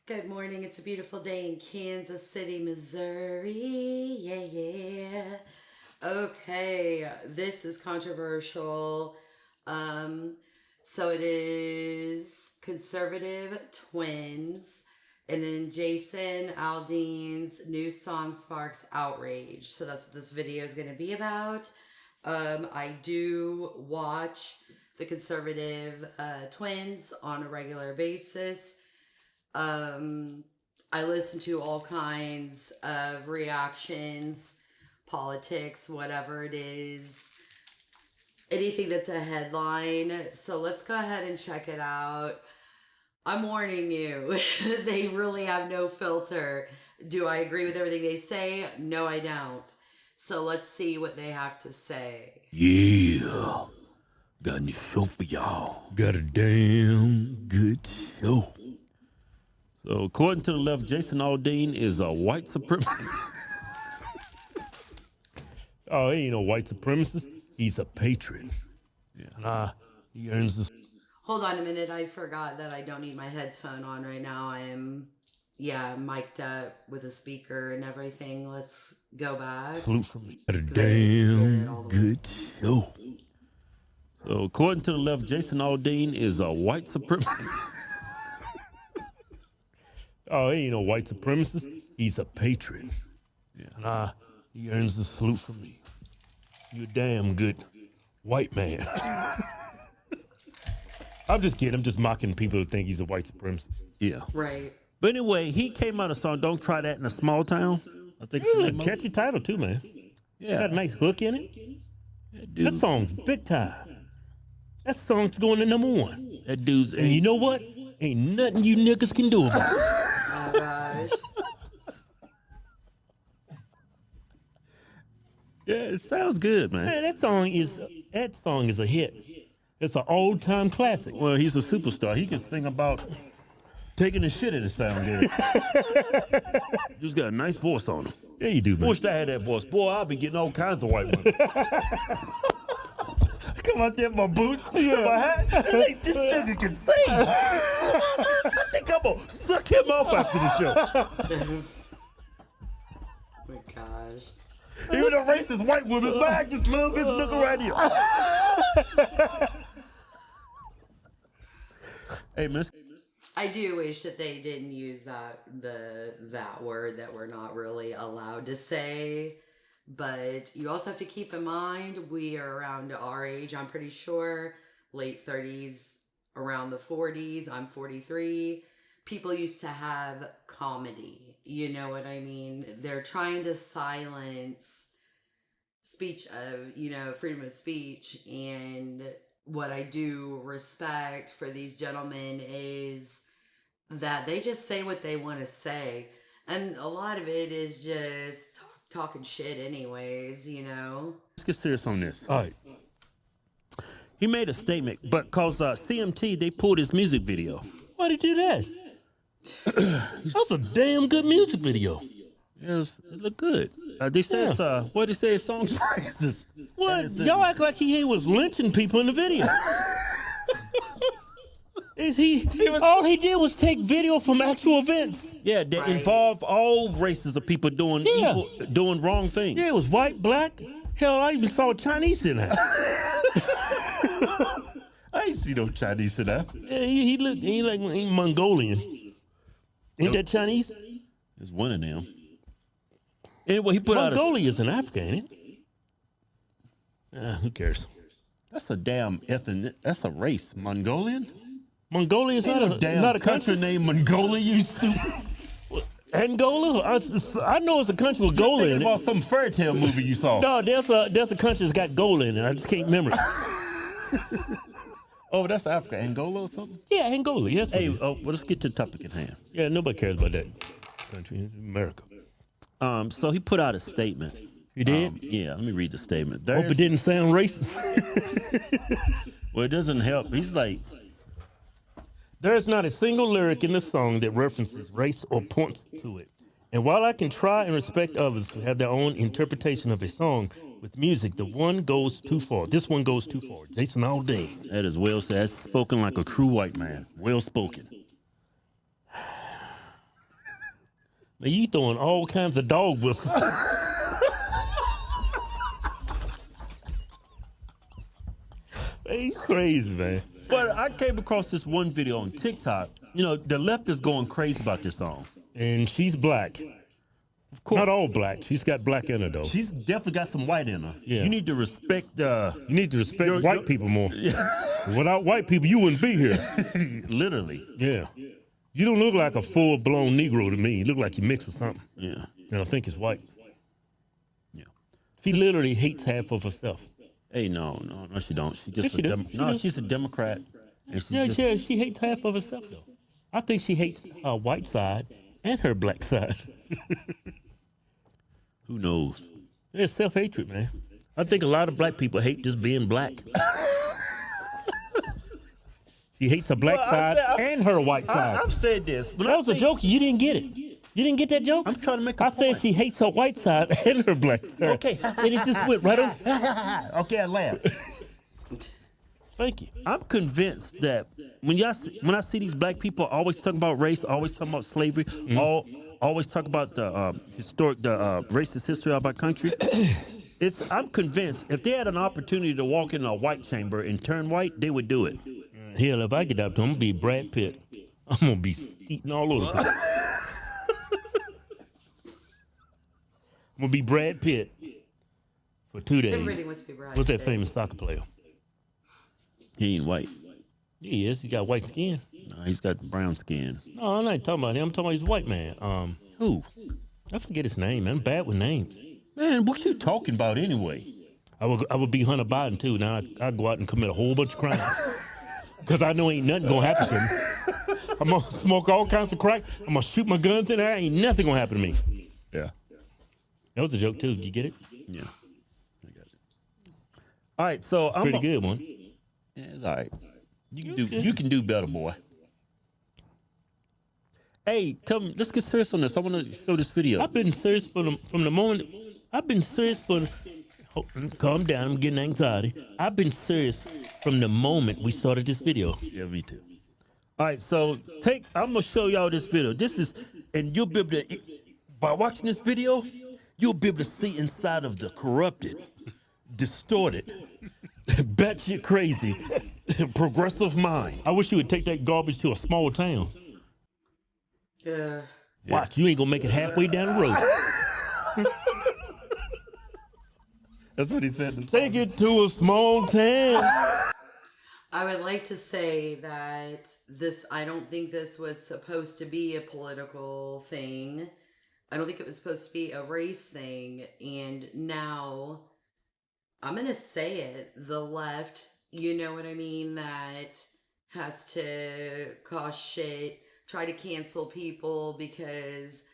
Good morning. It's a beautiful day in Kansas City, Missouri. Yeah, yeah. Okay, this is controversial. Um, so it is conservative twins, and then Jason Aldean's new song sparks outrage. So that's what this video is going to be about. I do watch the conservative twins on a regular basis. Um, I listen to all kinds of reactions, politics, whatever it is, anything that's a headline. So let's go ahead and check it out. I'm warning you, they really have no filter. Do I agree with everything they say? No, I don't. So let's see what they have to say. Yeah, got a new show for y'all. Got a damn good show. So, according to the left, Jason Aldean is a white supremacist. Oh, he ain't no white supremacist. He's a patriot. Yeah. Nah, he earns this. Hold on a minute. I forgot that I don't need my headphone on right now. I am, mic'd up with a speaker and everything. Let's go back. Salute from me. Got a 'Cause I need to hear it damn all the way. good show. So, according to the left, Jason Aldean is a white supremacist. Oh, he ain't no white supremacist. He's a patriot. Yeah. Nah, he earns the salute from me. You a damn good white man. I'm just kidding. I'm just mocking people who think he's a white supremacist. Yeah. Right. But anyway, he came out of a song, Don't Try That in a Small Town. I think it's the It's name a of it. catchy title too, man. Yeah. Got a nice hook in it. That dude, That song's big time. That song's going to #1. that dude's And you know what? Ain't nothing you niggas can do about it. Oh, gosh. yeah, it sounds good, man. Man, that song is a hit. It's an old time classic. Well, he's a superstar. He can sing about taking a shit and it sound good. Just got a nice voice on him. Yeah, you do, man. Wish I had that voice. Boy, I'll be getting all kinds of white women. Come out there in my boots, my hat. Hey, this nigga can sing. I think I'm gonna suck him off after the show. Oh my gosh. Even a racist white woman's man, I just love this nigga right here. Hey, miss. I do wish that they didn't use that word that we're not really allowed to say. But you also have to keep in mind we are around our age, I'm pretty sure, late 30s, around the 40s. I'm 43. People used to have comedy. You know what I mean? They're trying to silence speech of, freedom of speech. And what I do respect for these gentlemen is that they just say what they want to say. And a lot of it is just talking shit anyways, Let's get serious on this. All right. He made a statement, but because CMT, they pulled his music video. Why'd he do that? That was a damn good music video. It looked good. They said, what did they say? Songs praises. What? Y'all act like he was lynching people in the video. All he did was take video from actual events. Yeah, that Right. involve all races of people doing doing wrong things. Yeah, it was white, black. Hell, I even saw Chinese in that. I ain't see no Chinese in that. Yeah, he like Mongolian. Ain't that Chinese? There's one of them. Anyway, he put out Mongolia is in Africa, ain't it? Who cares? that's a damn ethnic. That's a race. Mongolian. Mongolia is Ain't no damn not a country. named Mongolia. You stupid. Angola? I know it's a country with gold Thinking in about it. some fairy tale movie you saw. No, there's a country that's got gold in it. I just can't remember it. Oh, that's Africa. Angola or something. Yeah, Angola. Yes. Hey, well, let's get to the topic at hand. Yeah, nobody cares about that country. It's America. So he put out a statement. You did? Yeah, let me read the statement. Hope it didn't sound racist. Well, it doesn't help. He's like, There is not a single lyric in the song that references race or points to it. And while I can try and respect others who have their own interpretation of a song, with music, this one goes too far. Jason Aldean. that is well said. That's spoken like a true white man. Well spoken. Man, you throwing all kinds of dog whistles. Man, you crazy, man. But I came across this one video on TikTok. You know, the left is going crazy about this song. And she's black. Of course. Not all black. She's got black in her, though. She's definitely got some white in her. Yeah. You need to respect You need to respect white people more. Without white people, you wouldn't be here. literally. Yeah. You don't look like a full-blown Negro to me. You look like you mixed with something. Yeah. And I think it's white. Yeah. She literally hates half of herself. Hey, no, she don't. She just Yes, she do. She do. she's a Democrat. And she's Yeah, just, she hates half of herself, though. I think she hates her white side and her black side. who knows? It's self-hatred, man. I think a lot of black people hate just being black. She hates her black side and her white side. I've said this. That was a joke. You didn't get it. You didn't get that joke? I'm trying to make a I point. said she hates her white side and her black side. Okay. And it just went right on. Okay, I laughed. Thank you. I'm convinced that when I see these black people always talking about race, always talking about slavery, always talk about the racist history of our country. I'm convinced if they had an opportunity to walk in a white chamber and turn white, they would do it. Hell, if I get up to him, I'm gonna be Brad Pitt. I'm gonna be eating all over the place. I'm gonna be Brad Pitt for 2 days. Everybody wants to be Brad What's that Pitt. famous soccer player? He ain't white. He is. He got white skin. No, he's got brown skin. No, I'm not talking about him. I'm talking about his white man. Who? I forget his name, man. I'm bad with names. Man, what you talking about anyway? I would be Hunter Biden too. Now I go out and commit a whole bunch of crimes because I know ain't nothing gonna happen to me. I'm gonna smoke all kinds of crack. I'm gonna shoot my guns in there. Ain't nothing gonna happen to me. Yeah. That was a joke too. Did you get it? Yeah. I got it. All right, so I'm Pretty good one. Yeah, it's all right. You can do better, boy. Hey, come, let's get serious on this. I want to show this video. I've been serious from the moment. I've been serious calm down. I'm getting anxiety. I've been serious from the moment we started this video. Yeah, me too. All right, so I'm gonna show y'all this video. This is, and you'll be able to, by watching this video, you'll be able to see inside of the corrupted, distorted, batshit crazy, progressive mind. I wish you would take that garbage to a small town. Yeah. Watch, you ain't gonna make it halfway down the road. That's what he said. Take it to a small town. I would like to say that I don't think this was supposed to be a political thing. I don't think it was supposed to be a race thing. And now, I'm going to say it, the left, you know what I mean, that has to cause shit, try to cancel people because,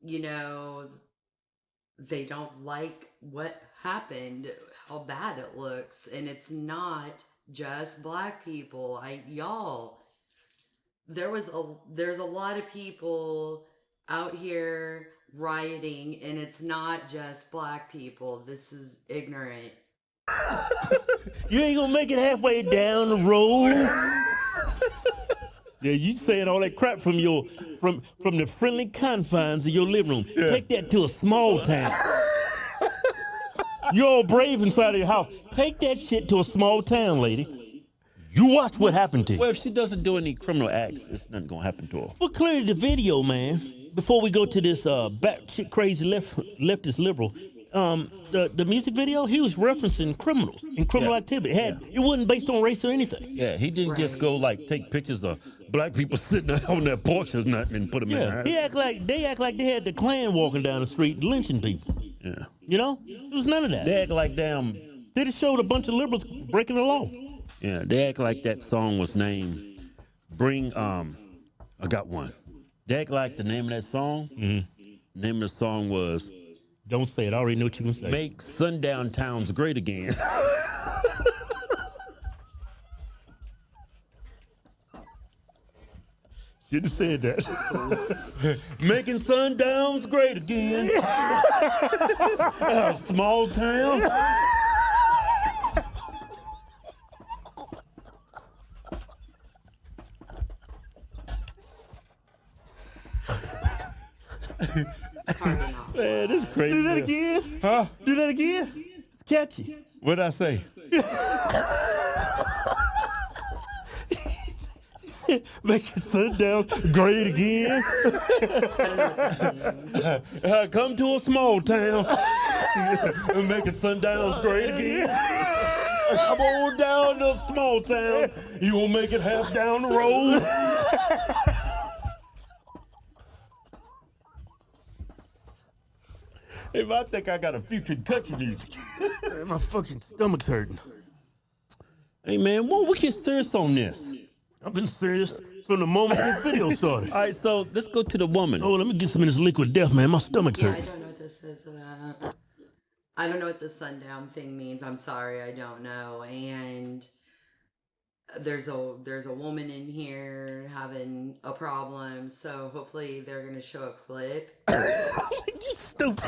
you know, they don't like what happened, how bad it looks. And it's not just black people. There's a lot of people out here rioting, and it's not just black people. This is ignorant. You ain't gonna make it halfway down the road. Yeah, you saying all that crap from the friendly confines of your living room. Yeah. Take that to a small town. You're all brave inside of your house. Take that shit to a small town, lady. You watch what happened to you. Well, if she doesn't do any criminal acts, it's nothing gonna happen to her. Well, clearly the video, man. Before we go to this batshit crazy leftist liberal, the music video, he was referencing criminals and criminal activity. It wasn't based on race or anything. Yeah, he didn't just go like take pictures of black people sitting on their porch or nothing and put them in there. They act like they had the Klan walking down the street lynching people. Yeah. You know? It was none of that. They act like damn. They just showed a bunch of liberals breaking the law. Yeah, they act like that song was named I got one. They act like the name of that song. Mm-hmm. The name of the song was Don't say it. I already know what you're going to say. Make Sundown Towns Great Again. Shouldn't have said that. Making Sundowns great again. A small town. It's hard to not Man, this laugh. crazy. Do that again. Huh? Do that again. It's catchy. What'd I say? Making sundown great again. I don't know what that means. Come to a small town. Making sundowns great again. Come on down to a small town. You won't make it half down the road. If I think I got a future in country music. Man, my fucking stomach's hurting. Hey man, well, we get serious on this. I've been serious from the moment this video started. All right, so let's go to the woman. Oh, let me get some of this liquid death, man. My stomach's Yeah, I hurting. don't know what this is about. I don't know what the sundown thing means. I'm sorry, I don't know. And there's a woman in here having a problem, so hopefully they're gonna show a clip. You stupid.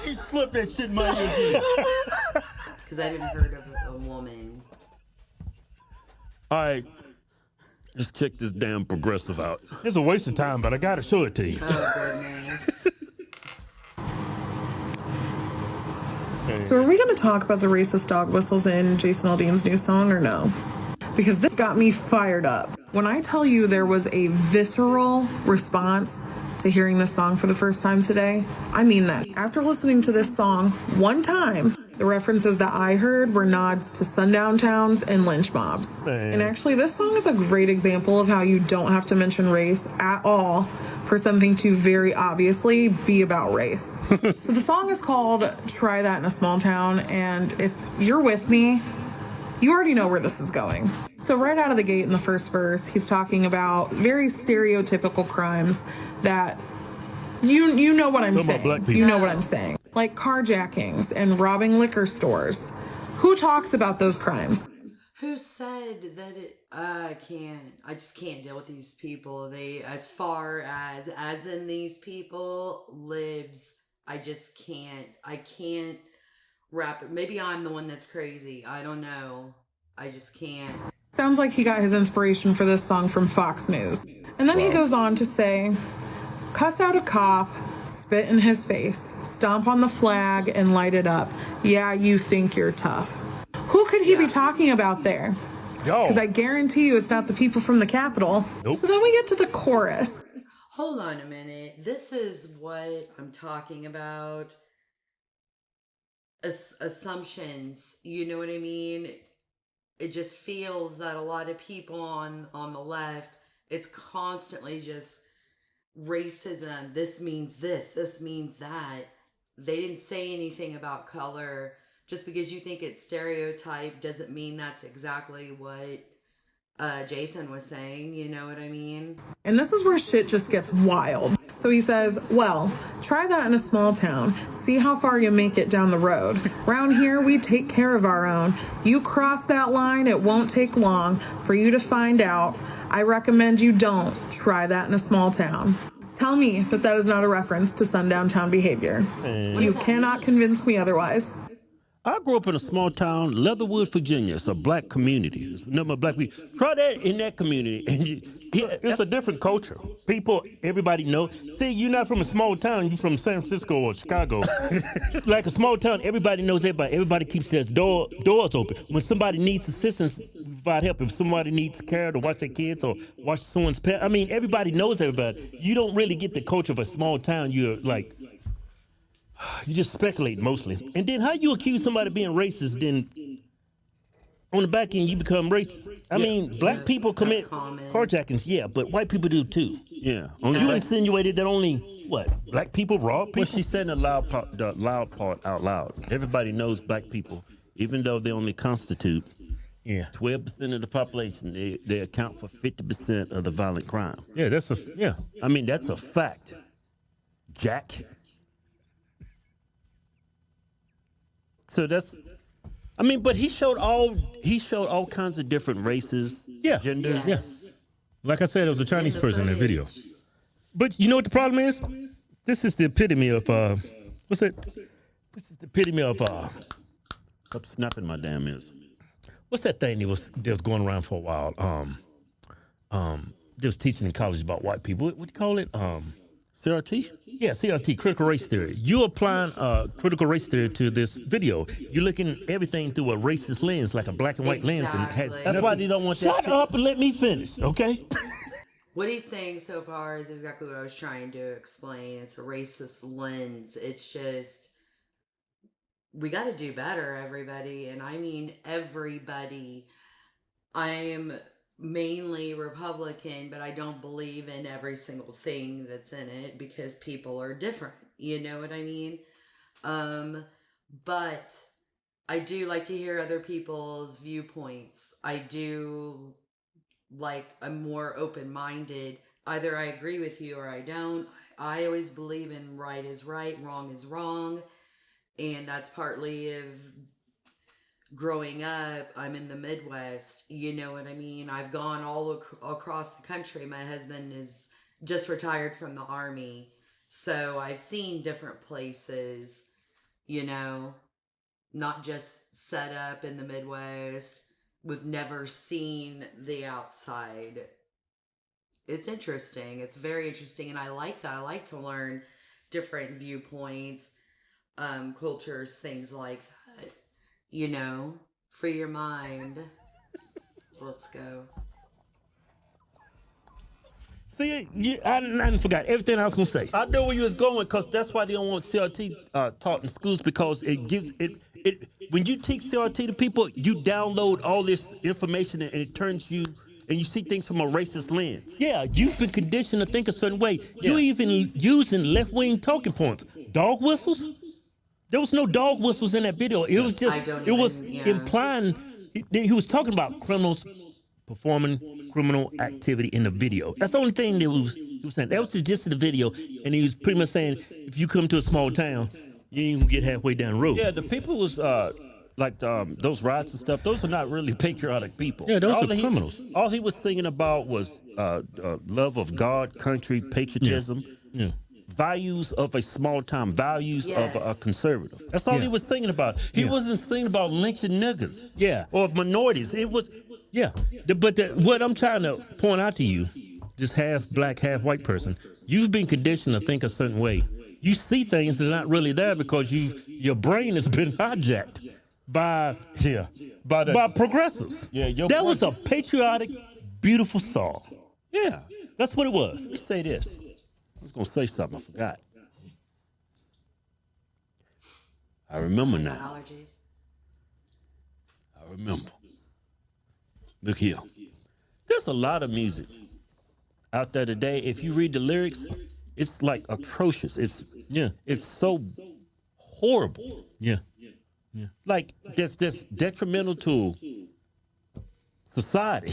You slipped that shit in my ear again. Because I haven't heard of a woman. All right, let's check this damn progressive out. It's a waste of time, but I gotta show it to you. Oh goodness. So are we going to talk about the racist dog whistles in Jason Aldean's new song or no? Because this got me fired up. When I tell you there was a visceral response to hearing this song for the first time today, I mean that. After listening to this song one time, the references that I heard were nods to sundown towns and lynch mobs. Man. And actually, this song is a great example of how you don't have to mention race at all for something to very obviously be about race. So the song is called Try That in a Small Town, and if you're with me, you already know where this is going. So right out of the gate in the first verse, he's talking about very stereotypical crimes that you know what I'm Talking about saying. black people. You know what I'm saying. Like carjackings and robbing liquor stores. Who talks about those crimes? Who said that it? I just can't deal with these people. They, as far as in these people, libs. I just can't. I can't wrap it. Maybe I'm the one that's crazy. I don't know. I just can't. Sounds like he got his inspiration for this song from Fox News. And then he goes on to say, cuss out a cop, spit in his face, stomp on the flag, and light it up. Yeah, you think you're tough. Who could he be talking about there? Yo. Because I guarantee you it's not the people from the Capitol. Nope. So then we get to the chorus. Hold on a minute. This is what I'm talking about. Assumptions. You know what I mean? It just feels that a lot of people on the left, it's constantly just racism. This means this means that. They didn't say anything about color. Just because you think it's stereotype doesn't mean that's exactly what Jason was saying. You know what I mean? And this is where shit just gets wild. So he says, well, try that in a small town. See how far you make it down the road. Round here, we take care of our own. You cross that line, it won't take long for you to find out. I recommend you don't try that in a small town. Tell me that that is not a reference to sundown town behavior. What You does that cannot mean? convince me otherwise. I grew up in a small town, Leatherwood, Virginia. It's a black community. There's a number of black people. Try that in that community. And It's a different culture. People, everybody know. See, you're not from a small town. You're from San Francisco or Chicago. Like a small town, everybody knows everybody. Everybody keeps their doors open. When somebody needs assistance, we provide help. If somebody needs care to watch their kids or watch someone's pet, I mean, everybody knows everybody. You don't really get the culture of a small town. You're like, you just speculate mostly. And then how you accuse somebody of being racist, then on the back end you become racist. I mean, black people commit common. carjackings, yeah, but white people do too. yeah. You insinuated that only, what, black people rob people? Well, she said the loud part out loud. Everybody knows black people, even though they only constitute Yeah. 12% of the population, they account for 50% of the violent crime. Yeah, yeah. I mean, that's a fact. Jack. So that's, I mean, but he showed all kinds of different races, Yeah. genders. Yes. Like I said, it was a Chinese the person in that video. footage. But you know what the problem is? This is the epitome of, what's that? This is the epitome of, Stop snapping my damn ears. what's that thing that was going around for a while? They was teaching in college about white people. What do you call it? CRT? Yeah, CRT, critical race theory. You applying critical race theory to this video. You're looking at everything through a racist lens, like a black and white lens, and has Exactly. That's why they don't want that. Shut up and let me finish, okay? What he's saying so far is exactly what I was trying to explain. It's a racist lens. It's just, we got to do better, everybody. And I mean, everybody. I am mainly Republican, but I don't believe in every single thing that's in it because people are different. You know what I mean? But I do like to hear other people's viewpoints. I do like, I'm more open minded. Either I agree with you or I don't. I always believe in right is right, wrong is wrong. And that's partly of growing up. I'm in the Midwest. You know what I mean? I've gone across the country. My husband is just retired from the Army. So I've seen different places, you know, not just set up in the Midwest with never seen the outside. It's interesting. It's very interesting. And I like that. I like to learn different viewpoints, cultures, things like that. You know, free your mind. Let's go. See, I forgot everything I was gonna say. I know where you was going because that's why they don't want CRT taught in schools because it gives it when you teach CRT to people, you download all this information and it turns you and you see things from a racist lens. Yeah, you've been conditioned to think a certain way. Yeah. You're even using left-wing talking points. Dog whistles? There was no dog whistles in that video. It was just, it was implying, he was talking about criminals performing criminal activity in the video. That's the only thing that he was saying. That was the gist of the video. And he was pretty much saying, if you come to a small town, you ain't gonna get halfway down the road. Yeah, the people was like those riots and stuff. Those are not really patriotic people. Yeah, those are criminals. All he was singing about was love of God, country, patriotism. Yeah. Values of a small town, values of a conservative. That's all he was singing about. He wasn't singing about lynching niggas. Yeah. Or minorities. It was. Yeah. But what I'm trying to point out to you, just half black, half white person, you've been conditioned to think a certain way. You see things that are not really there because your brain has been hijacked by progressives. Yeah, that was a patriotic, beautiful song. Yeah. That's what it was. Let me say this. I was gonna say something. I forgot. I remember now. Allergies. I remember. Look here. There's a lot of music out there today. If you read the lyrics, it's like atrocious. It's so horrible. Yeah. Like that's detrimental to society.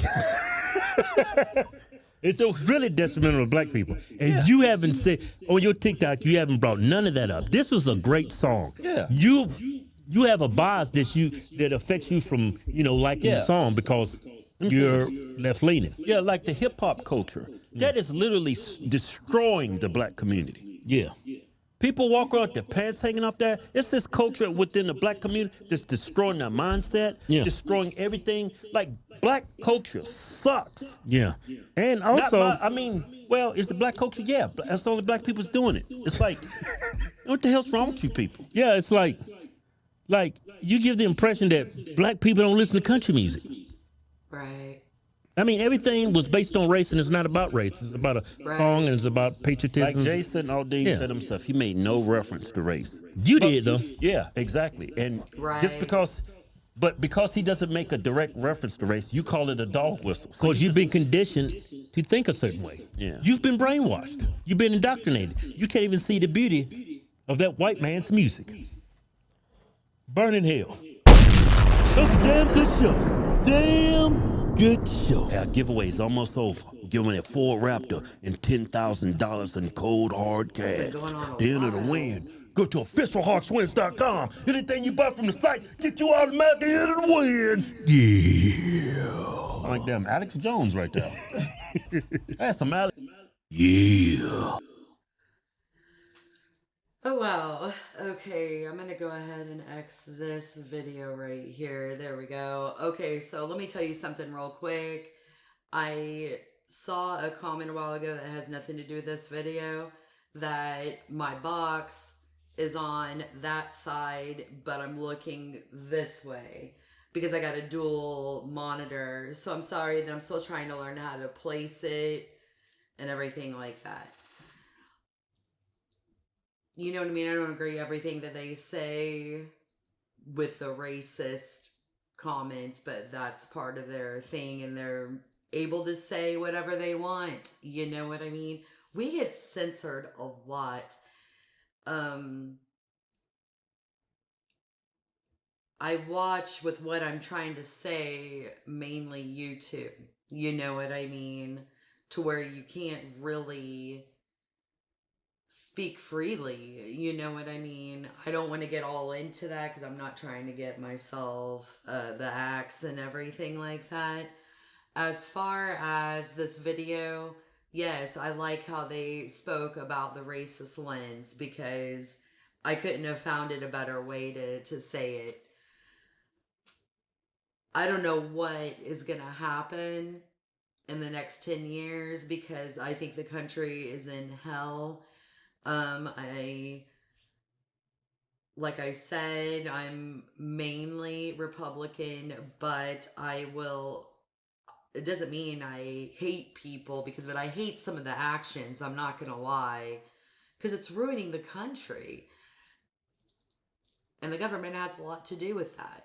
It's really detrimental to black people. And you haven't said, on your TikTok, you haven't brought none of that up. This was a great song. Yeah. You have a bias that affects you from, liking the song because you're left-leaning. Yeah, like the hip-hop culture. That is literally destroying the black community. Yeah. People walk around with their pants hanging off there. It's this culture within the black community that's destroying their mindset, destroying everything. Like, black culture sucks. Yeah. And also... it's the black culture, yeah. That's the only black people's doing it. It's like, what the hell's wrong with you people? Yeah, it's like you give the impression that black people don't listen to country music. Right. I mean, everything was based on race, and it's not about race. It's about a song, and it's about patriotism. Like Jason Aldean said himself, he made no reference to race. You did, though. Yeah, exactly. And just because he doesn't make a direct reference to race, you call it a dog whistle. Because you've been conditioned to think a certain way. Yeah. You've been brainwashed. You've been indoctrinated. You can't even see the beauty of that white man's music. Burn in hell. That's a damn good show. Damn good show. Our giveaway's almost over. We're giving away a Ford Raptor and $10,000 in cold hard cash. been going on a The end of the while. win. Go to officialhawkswins.com. Anything you buy from the site, get you automatically in the win. Yeah. Like damn Alex Jones right there. That's some Alex. Yeah. Oh, wow. Okay, I'm going to go ahead and X this video right here. There we go. Okay, so let me tell you something real quick. I saw a comment a while ago that has nothing to do with this video, that my box is on that side, but I'm looking this way because I got a dual monitor. So I'm sorry that I'm still trying to learn how to place it and everything like that. You know what I mean? I don't agree everything that they say with the racist comments, but that's part of their thing and they're able to say whatever they want. You know what I mean? We get censored a lot. I watch with what I'm trying to say, mainly YouTube. You know what I mean? To where you can't really speak freely. You know what I mean? I don't want to get all into that because I'm not trying to get myself the axe and everything like that. As far as this video, yes, I like how they spoke about the racist lens because I couldn't have found it a better way to say it. I don't know what is going to happen in the next 10 years because I think the country is in hell. Like I said, I'm mainly Republican, but it doesn't mean I hate people but I hate some of the actions, I'm not going to lie, because it's ruining the country. And the government has a lot to do with that.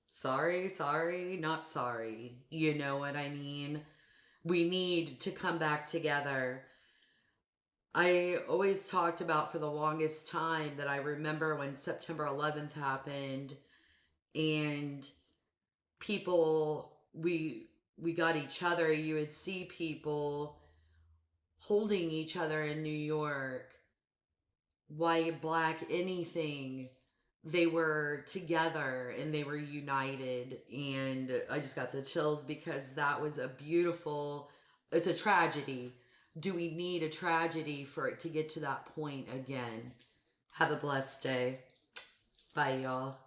Sorry, not sorry. You know what I mean? We need to come back together. I always talked about for the longest time that I remember when September 11th happened and we got each other. You would see people holding each other in New York, white, black, anything. They were together and they were united, and I just got the chills because that was it's a tragedy. Do we need a tragedy for it to get to that point again? Have a blessed day. Bye, y'all.